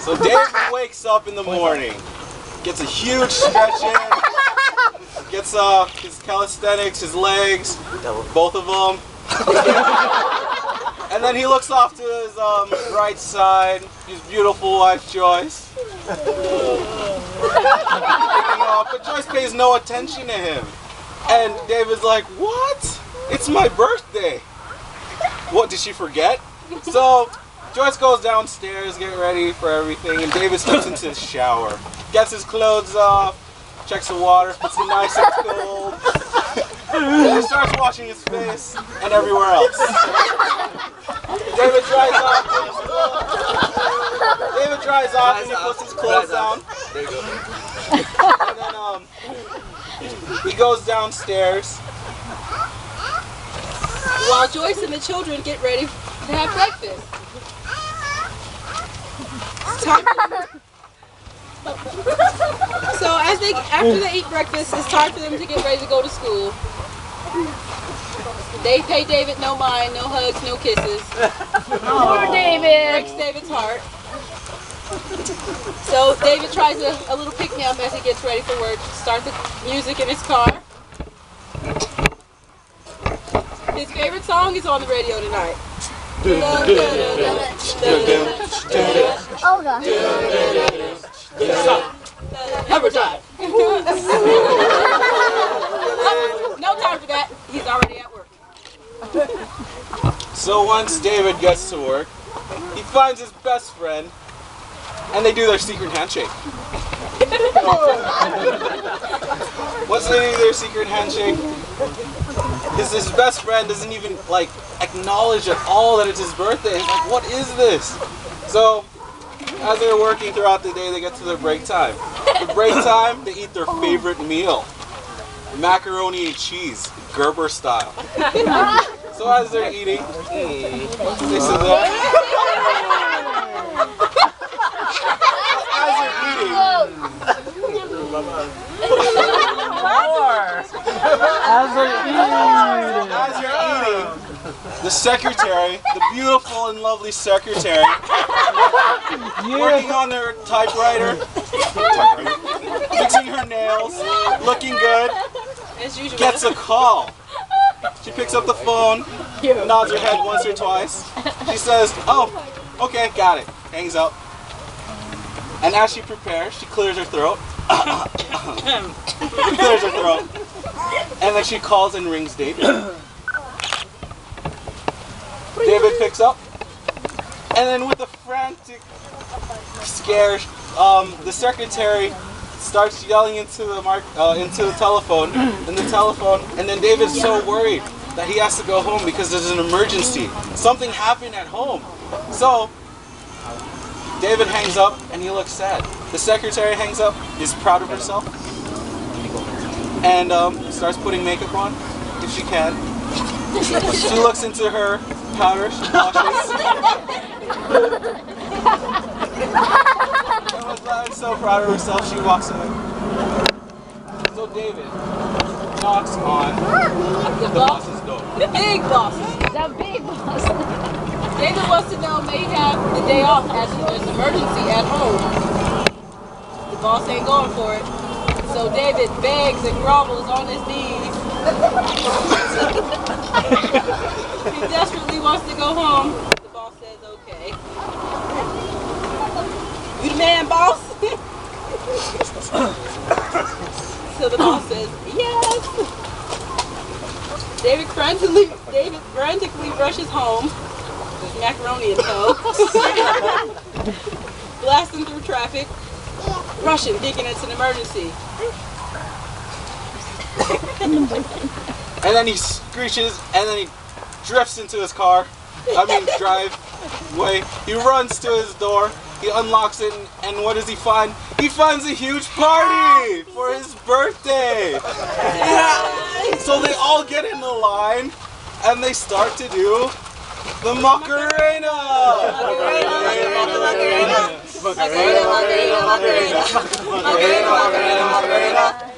So David wakes up in the morning, gets a huge stretch in, gets his calisthenics, his legs, both of them. And then he looks off to his right side, his beautiful wife Joyce. But Joyce pays no attention to him. And David's like, what? It's my birthday. What, did she forget? So Joyce goes downstairs, get ready for everything, and David steps into the shower. Gets his clothes off, checks the water, puts it nice and cold. He starts washing his face and everywhere else. David dries off and he puts his clothes down. There you go. And then he goes downstairs. While Joyce and the children get ready to have breakfast. So after they eat breakfast, it's time for them to get ready to go to school. They pay David no mind, no hugs, no kisses. Poor David. Breaks David's heart. So David tries a little pick-me-up as he gets ready for work. Start the music in his car. His favorite song is on the radio tonight. Oh God. Every time. No time for that. He's already at work. So once David gets to work, he finds his best friend, and they do their secret handshake. Once they do their secret handshake, his best friend doesn't even acknowledge at all that it's his birthday. He's like, what is this? So as they're working throughout the day, they get to their break time. The break time, they eat their favorite meal. Macaroni and cheese, Gerber style. So as they're eating, they sit there. As they're eating, the secretary, the beautiful and lovely secretary, working on their typewriter, fixing her nails, looking good, As usual. gets a call. She picks up the phone, nods her head once or twice. She says, oh, okay, got it. Hangs up. And as she prepares, she clears her throat. Clears her throat. And then she calls and rings David. David picks up. And then with a frantic scare, the secretary starts yelling into the telephone, and then David's so worried that he has to go home because there's an emergency. Something happened at home. So David hangs up and he looks sad. The secretary hangs up, is proud of herself, and starts putting makeup on if she can. She looks into her powder, she blushes. And so proud of herself, she walks away. So David knocks on the boss's door. The big boss. The big boss. David wants to know, may he have the day off as there's an emergency at home. The boss ain't going for it. So David begs and grovels on his knees. He desperately wants to go home. The boss says, okay. You the man, boss? So the boss says, yes. David frantically rushes home with macaroni in tow, blasting through traffic, rushing, thinking it's an emergency. And then he screeches, and then he drifts into his driveway. He runs to his door, he unlocks it, and what does he find? He finds a huge party for his birthday. Yeah. So they all get in the line, and they start to do the Macarena. Macarena.